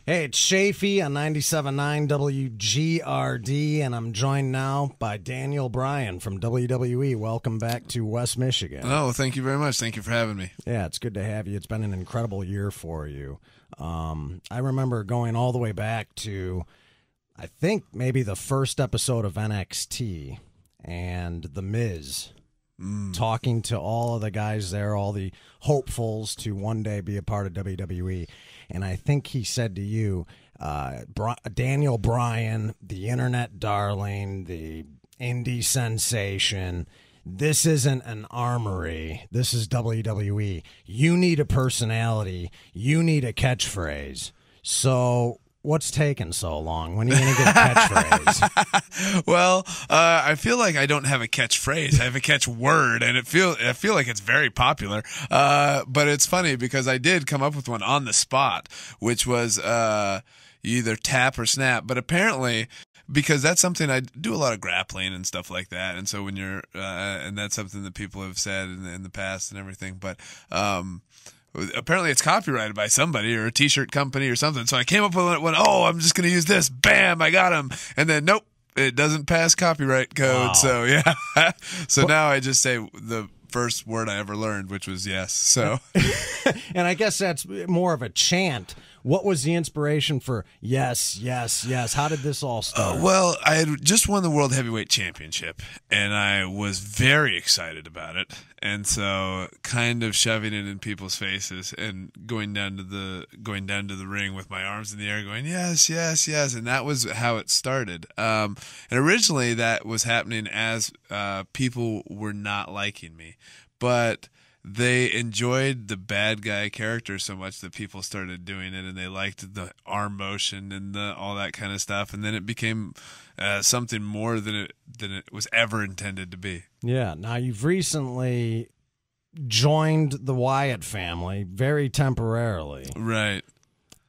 Hey, it's Shaffee on 97.9 WGRD, and I'm joined now by Daniel Bryan from WWE. Welcome back to West Michigan. Oh, thank you very much. Thank you for having me. Yeah, it's good to have you. It's been an incredible year for you. I remember going all the way back to, I think, maybe the first episode of NXT and The Miz. Talking to all of the guys there, all the hopefuls to one day be a part of WWE. And I think he said to you, Daniel Bryan, the internet darling, the indie sensation, this isn't an armory. This is WWE. You need a personality. You need a catchphrase. So what's taking so long? When are you going to get a catchphrase? Well, I feel like I don't have a catchphrase. I have a catchword, and I feel like it's very popular. But it's funny because I did come up with one on the spot, which was you either tap or snap. But apparently, because that's something I do a lot of grappling and stuff like that, and so when you're and that's something that people have said in the past and everything. But apparently it's copyrighted by somebody or a t-shirt company or something. So I came up with one. Oh, I'm just going to use this. Bam, I got him. And then, nope, it doesn't pass copyright code. Wow. So, yeah. So now I just say the first word I ever learned, which was yes. So, and I guess that's more of a chant. What was the inspiration for yes, yes, yes? How did this all start? Well, I had just won the World Heavyweight Championship, and I was very excited about it. And so, kind of shoving it in people's faces and going down to the ring with my arms in the air, going yes, yes, yes, and that was how it started. And originally, that was happening as people were not liking me, but they enjoyed the bad guy character so much that people started doing it, and they liked the arm motion and all that kind of stuff. And then it became something more than it was ever intended to be. Yeah. Now you've recently joined the Wyatt family very temporarily. Right.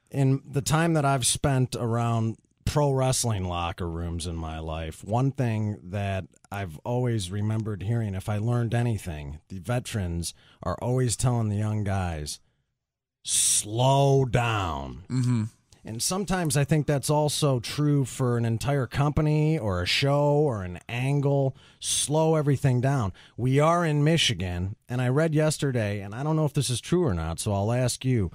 In the time that I've spent around pro wrestling locker rooms in my life, one thing that I've always remembered hearing, if I learned anything, the veterans are always telling the young guys, slow down. Mm-hmm. And sometimes I think that's also true for an entire company or a show or an angle. Slow everything down. We are in Michigan, and I read yesterday, and I don't know if this is true or not, so I'll ask you,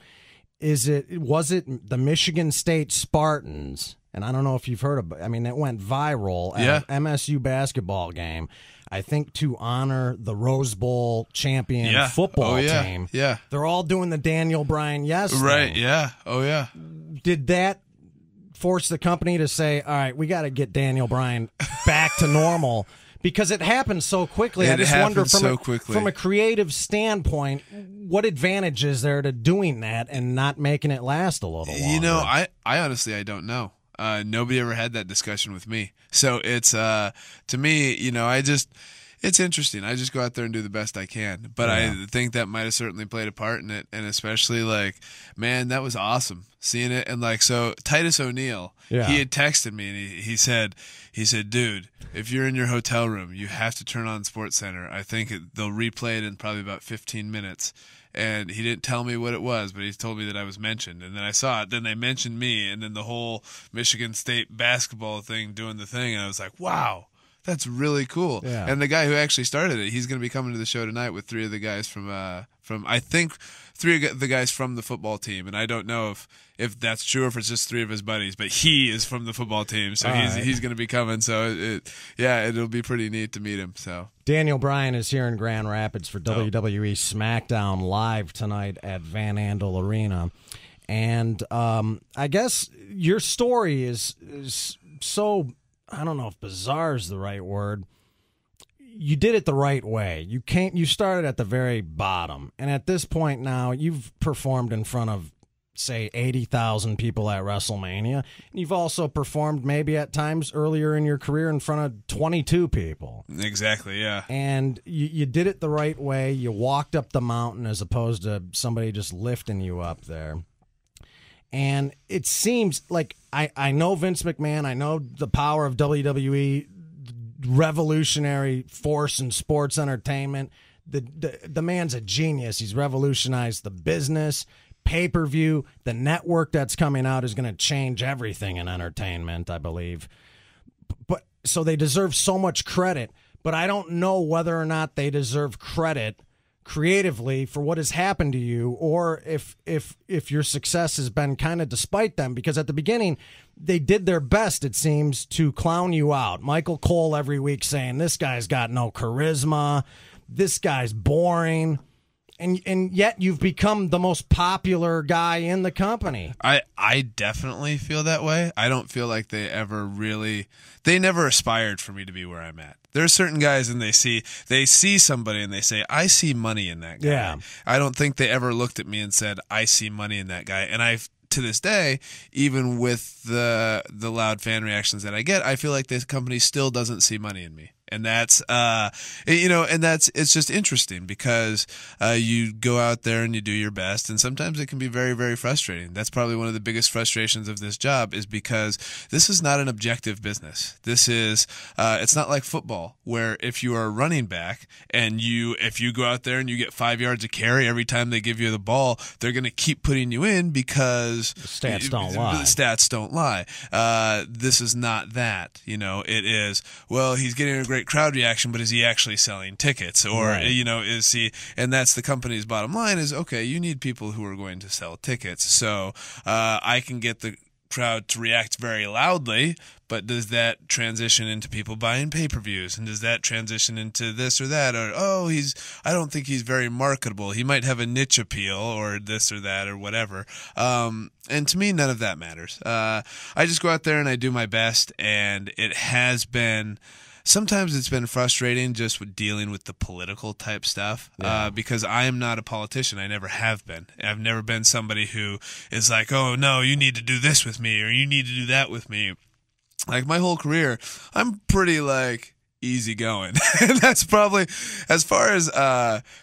was it the Michigan State Spartans? And I don't know if you've heard of it. I mean, it went viral at an MSU basketball game, I think, to honor the Rose Bowl champion football team. Yeah. They're all doing the Daniel Bryan Right, thing. Yeah. Oh, yeah. Did that force the company to say, all right, we got to get Daniel Bryan back to normal? Because it happened so quickly. I just wonder, from a creative standpoint, what advantage is there to doing that and not making it last a little longer? You know, I honestly, I don't know. Nobody ever had that discussion with me. So it's, to me, you know, it's interesting. I just go out there and do the best I can. But I think that might have certainly played a part in it. And especially, like, man, that was awesome seeing it. And, like, so Titus O'Neil, he had texted me, and he said, dude, if you're in your hotel room, you have to turn on SportsCenter. I think they'll replay it in probably about 15 minutes. And he didn't tell me what it was, but he told me that I was mentioned. And then I saw it. Then they mentioned me, and then the whole Michigan State basketball thing doing the thing. And I was like, wow, that's really cool. Yeah. And the guy who actually started it, he's going to be coming to the show tonight with three of the guys from I think three of the guys from the football team. And I don't know if that's true or if it's just three of his buddies, but he is from the football team. So he's going to be coming. So it'll be pretty neat to meet him. So Daniel Bryan is here in Grand Rapids for WWE SmackDown Live tonight at Van Andel Arena. And I guess your story is so, I don't know if bizarre is the right word. You did it the right way. You started at the very bottom. And at this point now, you've performed in front of, say, 80,000 people at WrestleMania. And you've also performed maybe at times earlier in your career in front of 22 people. Exactly, yeah. And you did it the right way. You walked up the mountain as opposed to somebody just lifting you up there. And it seems like I know Vince McMahon. I know the power of WWE, revolutionary force in sports entertainment. The man's a genius. He's revolutionized the business. pay-per-view. The network that's coming out is going to change everything in entertainment, I believe. But so they deserve so much credit, but I don't know whether or not they deserve credit creatively for what has happened to you, or if your success has been kind of despite them, because at the beginning they did their best, it seems, to clown you out. Michael Cole every week saying this guy's got no charisma, this guy's boring. And yet you've become the most popular guy in the company. I definitely feel that way. I don't feel like they never aspired for me to be where I'm at. There are certain guys and they see somebody and they say, I see money in that guy. Yeah. I don't think they ever looked at me and said, I see money in that guy. And to this day, even with the loud fan reactions that I get, I feel like this company still doesn't see money in me. And that's, it's just interesting because you go out there and you do your best, and sometimes it can be very, very frustrating. That's probably one of the biggest frustrations of this job, is because this is not an objective business. This is, it's not like football, where if you are a running back and if you go out there and you get 5 yards of carry every time they give you the ball, they're going to keep putting you in because the stats don't lie. The stats don't lie. This is not that. It is, well, he's getting a great crowd reaction, but is he actually selling tickets? Or, right. Is he, and that's the company's bottom line is, okay, you need people who are going to sell tickets. So, I can get the crowd to react very loudly, but does that transition into people buying pay-per-views? And does that transition into this or that? Or, I don't think he's very marketable. He might have a niche appeal or this or that or whatever. And to me, none of that matters. I just go out there and I do my best, and it has been, sometimes it's been frustrating just with dealing with the political type stuff, because I am not a politician. I never have been. I've never been somebody who is like, oh, no, you need to do this with me, or you need to do that with me. Like, my whole career, I'm pretty, easygoing. And that's probably, as far as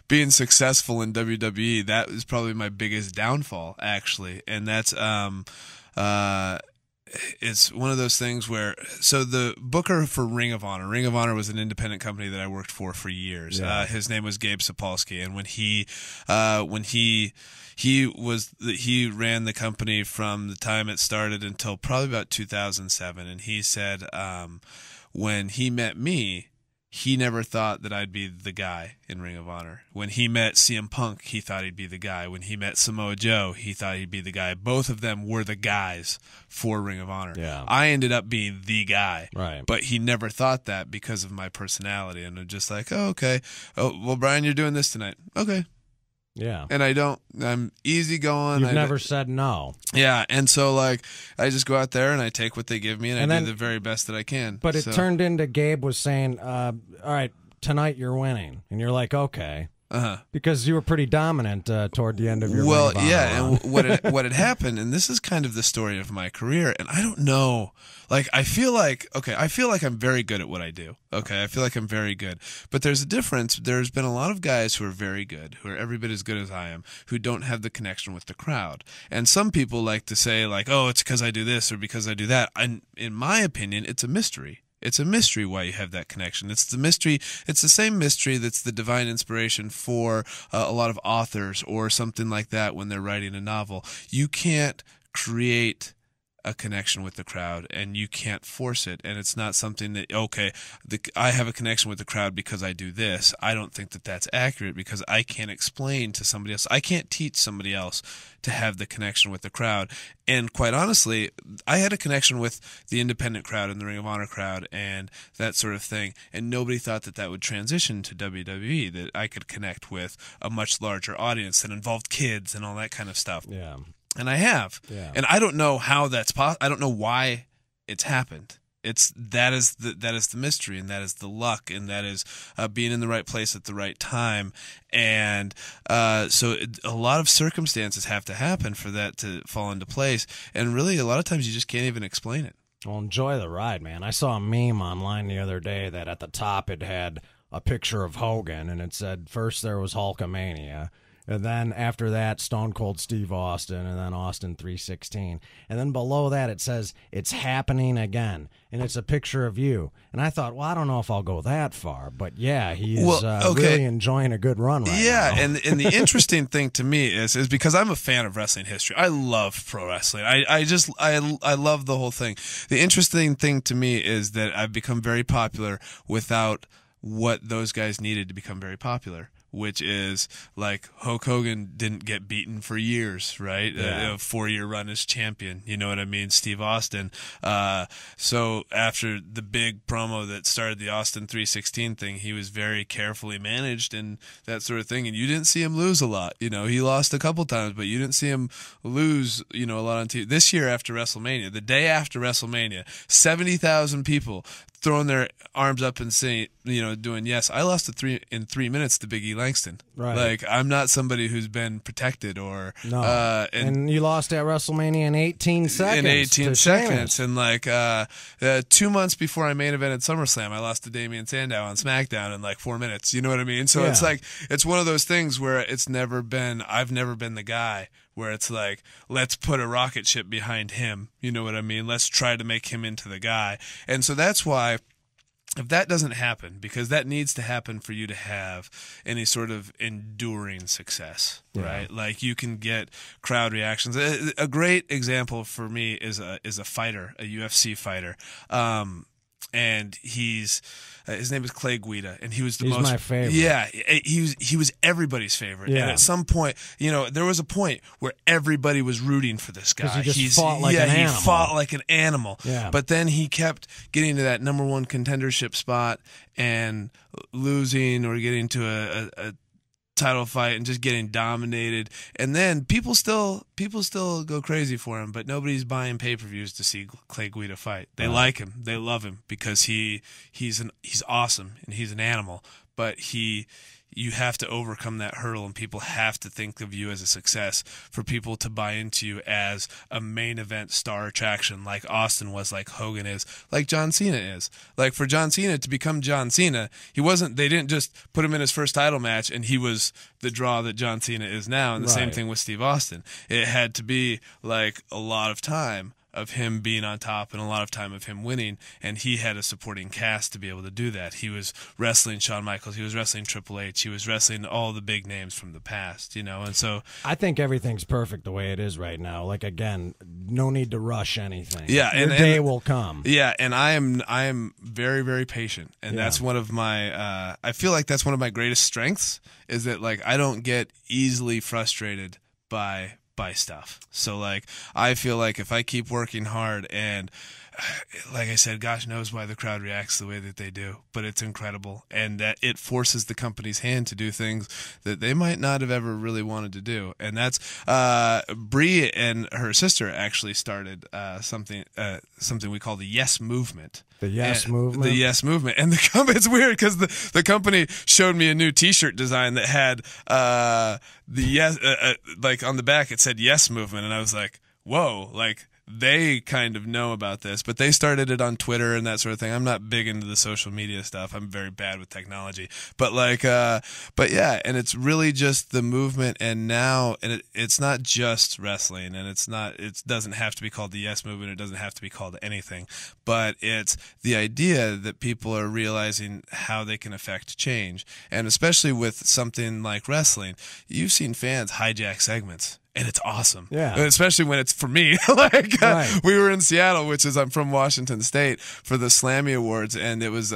being successful in WWE, that is probably my biggest downfall, actually. And that's it's one of those things where, so the booker for Ring of Honor was an independent company that I worked for years. Yeah. His name was Gabe Sapolsky, and when he ran the company from the time it started until probably about 2007, and he said when he met me, he never thought that I'd be the guy in Ring of Honor. When he met CM Punk, he thought he'd be the guy. When he met Samoa Joe, he thought he'd be the guy. Both of them were the guys for Ring of Honor. Yeah. I ended up being the guy. Right. But he never thought that because of my personality. And I'm just like, oh, okay. Oh, well, Brian, you're doing this tonight. Okay. Yeah. And I'm easygoing. You've never said no. Yeah. And so, I just go out there and I take what they give me, and I do the very best that I can. But it turned into Gabe was saying, all right, tonight you're winning. And you're like, okay. Because you were pretty dominant toward the end of your Ring of Honor run. And what had happened, and this is kind of the story of my career, and I don't know, I feel like I'm very good at what I do. Okay, I feel like I'm very good, but there's a difference. There's been a lot of guys who are very good, who are every bit as good as I am, who don't have the connection with the crowd. And some people like to say oh, it's because I do this or because I do that. And in my opinion, it's a mystery. It's a mystery why you have that connection. It's the mystery. It's the same mystery that's the divine inspiration for a lot of authors or something like that when they're writing a novel. You can't create a connection with the crowd, and you can't force it. And it's not something that, okay, I have a connection with the crowd because I do this. I don't think that that's accurate, because I can't explain to somebody else. I can't teach somebody else to have the connection with the crowd. And quite honestly, I had a connection with the independent crowd and the Ring of Honor crowd and that sort of thing. And nobody thought that that would transition to WWE, that I could connect with a much larger audience that involved kids and all that kind of stuff. Yeah. And I have. Yeah. And I don't know how that's possible. I don't know why it's happened. That is the mystery, and that is the luck, and that is being in the right place at the right time. And a lot of circumstances have to happen for that to fall into place. And really, a lot of times you just can't even explain it. Well, enjoy the ride, man. I saw a meme online the other day that at the top it had a picture of Hogan, and it said, first there was Hulkamania, And then after that, Stone Cold Steve Austin, and then Austin 3:16. And then below that, it says, "It's happening again." And it's a picture of you. And I thought, well, I don't know if I'll go that far. But yeah, he is really enjoing a good run right now. Yeah, and the interesting thing to me is because I'm a fan of wrestling history. I love pro wrestling. I love the whole thing. The interesting thing to me is that I've become very popular without what those guys needed to become very popular, which is like Hulk Hogan didn't get beaten for years, right? Yeah. A 4-year run as champion. You know what I mean? Steve Austin. So after the big promo that started the Austin 3:16 thing, he was very carefully managed and that sort of thing. And you didn't see him lose a lot. You know, he lost a couple times, but you didn't see him lose, a lot on TV. This year after WrestleMania, the day after WrestleMania, 70,000 people throwing their arms up and saying, doing, yes, I lost in 3 minutes to Big E Langston. Right. Like, I'm not somebody who's been protected or... No. And you lost at WrestleMania in 18 seconds. In 18 seconds. And like 2 months before I main evented SummerSlam, I lost to Damian Sandow on SmackDown in like 4 minutes. You know what I mean? So it's like, it's one of those things where I've never been the guy where it's like, let's put a rocket ship behind him. You know what I mean? Let's try to make him into the guy. And so that's why, if that doesn't happen, because that needs to happen for you to have any sort of enduring success, right? Like you can get crowd reactions. A great example for me is a fighter, a UFC fighter. And his name is Clay Guida, and he's my favorite. Yeah, he was everybody's favorite. Yeah. And at some point, there was a point where everybody was rooting for this guy. He fought like an animal. He fought like an animal. Yeah. But then he kept getting to that #1 contendership spot and losing or getting to a title fight and just getting dominated, and then people still go crazy for him, but nobody's buying pay-per-views to see Clay Guida fight. They like him, they love him because he's awesome and he's an animal, but you have to overcome that hurdle, and people have to think of you as a success for people to buy into you as a main event star attraction, like Austin was, like Hogan is, like John Cena is. Like for John Cena to become John Cena, they didn't just put him in his first title match and he was the draw that John Cena is now. And the same thing with Steve Austin. It had to be like a lot of time of him being on top and a lot of time of him winning, and he had a supporting cast to be able to do that. He was wrestling Shawn Michaels, he was wrestling Triple H, he was wrestling all the big names from the past, and so I think everything's perfect the way it is right now. Like, again, no need to rush anything. Yeah, Your day will come. Yeah, and I am very, very patient, and that's one of my I feel like that's one of my greatest strengths, is that like I don't get easily frustrated by stuff. So like I feel like if I keep working hard, and like I said, gosh knows why the crowd reacts the way that they do, but it's incredible, and that it forces the company's hand to do things that they might not have ever really wanted to do. And that's Brie and her sister actually started something we call the Yes Movement. The Yes Movement? The Yes Movement. And it's weird because the company showed me a new t-shirt design that had the Yes, like on the back it said Yes Movement, and I was like, whoa, like they kind of know about this, but they started it on Twitter and that sort of thing. I'm not big into the social media stuff. I'm very bad with technology, but like, but yeah, and it's really just the movement. And now, and it's not just wrestling, and it doesn't have to be called the Yes Movement. It doesn't have to be called anything, but it's the idea that people are realizing how they can affect change. And especially with something like wrestling, you've seen fans hijack segments. And it's awesome. Yeah. Especially when it's for me. Like, we were in Seattle, I'm from Washington State, for the Slammy Awards, and it was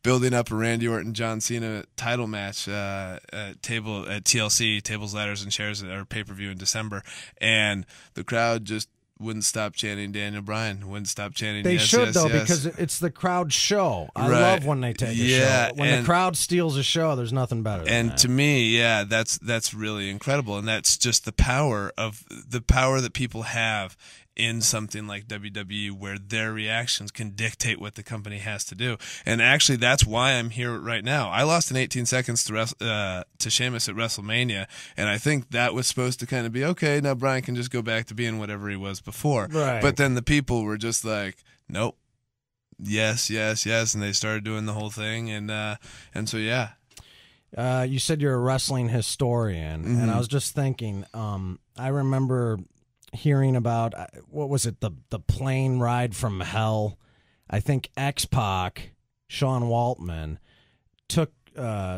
building up a Randy Orton John Cena title match at TLC, Tables, Ladders, and Chairs, our pay-per-view in December. And the crowd just wouldn't stop chanting Daniel Bryan, wouldn't stop chanting They yes, should, yes, though, yes. because it's the crowd show. I love when they take a show. When the crowd steals a show, there's nothing better than that. And to me, that's really incredible, and that's just the power that people have in something like WWE, where their reactions can dictate what the company has to do. And actually, that's why I'm here right now. I lost in 18 seconds to Sheamus at WrestleMania, and I think that was supposed to kind of be, okay, now Bryan can just go back to being whatever he was before. Right. But then the people were just like, nope, yes, yes, yes, and they started doing the whole thing, and so yeah. You said you're a wrestling historian, and I was just thinking. I remember hearing about what was it? The plane ride from hell. I think X-Pac, Sean Waltman, took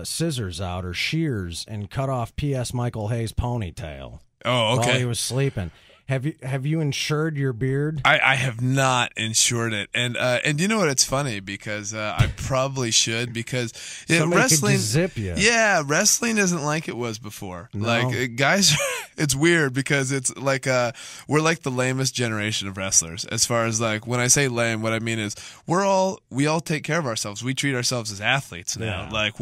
scissors out or shears and cut off P.S. Michael Hayes' ponytail. Oh, okay. While he was sleeping. Have you insured your beard? I have not insured it, and you know what? It's funny because I probably should, because wrestling could just zip you. Yeah, wrestling isn't like it was before. No. Like guys, it's weird because it's like we're like the lamest generation of wrestlers. As far as like when I say lame, what I mean is we all take care of ourselves. We treat ourselves as athletes now. Yeah. Like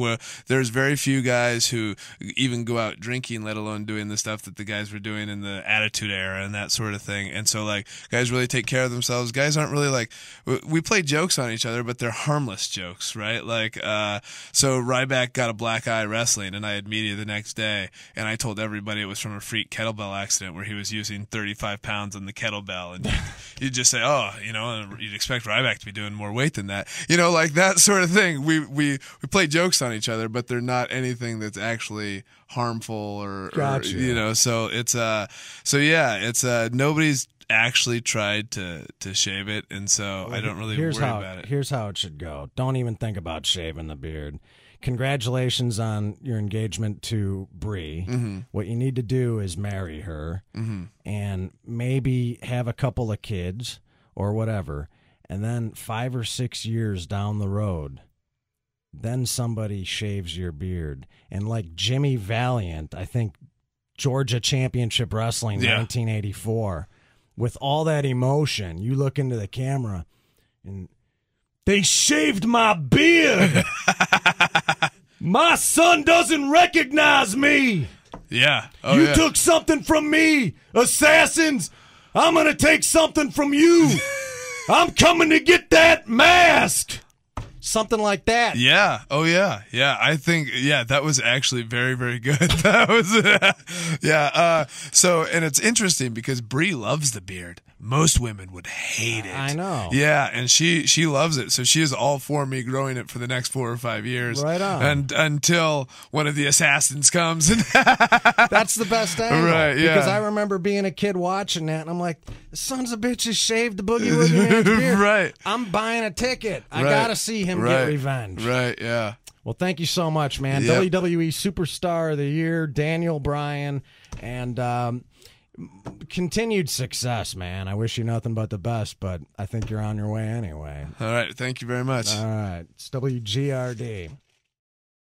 there's very few guys who even go out drinking, let alone doing the stuff that the guys were doing in the Attitude Era and that sort of thing. And so like guys really take care of themselves. Guys aren't really like, we play jokes on each other, but they're harmless jokes, right? Like so Ryback got a black eye wrestling, and I had media the next day, and I told everybody it was from a freak kettlebell accident where he was using 35 pounds on the kettlebell, and you'd just say, oh, you know, you'd expect Ryback to be doing more weight than that, you know, like that sort of thing. We play jokes on each other, but they're not anything that's actually harmful or you know, so it's nobody's actually tried to shave it, and so I don't really worry about it. Here's how it should go. Don't even think about shaving the beard. Congratulations on your engagement to Bree. What you need to do is marry her and maybe have a couple of kids or whatever, and then 5 or 6 years down the road, then somebody shaves your beard. And like Jimmy Valiant, I think Georgia Championship Wrestling, 1984, with all that emotion, you look into the camera and they shaved my beard. My son doesn't recognize me. Yeah. You took something from me, assassins. I'm going to take something from you. I'm coming to get that mask. Something like that. Yeah. Oh, yeah. Yeah. I think, that was actually very, very good. That was, so, and it's interesting because Brie loves the beard. Most women would hate it. I know. Yeah. And she loves it. So she is all for me growing it for the next 4 or 5 years. Right on. And until one of the assassins comes. And that's the best angle. Right. Yeah. Because I remember being a kid watching that, and I'm like, the sons of bitches shaved the Boogie Woogie Man's beard. Right. I'm buying a ticket. I got to see him get revenge. Right, yeah. Well, thank you so much, man. Yep. WWE Superstar of the Year, Daniel Bryan, and continued success, man. I wish you nothing but the best, but I think you're on your way anyway. All right, thank you very much. All right, it's WGRD.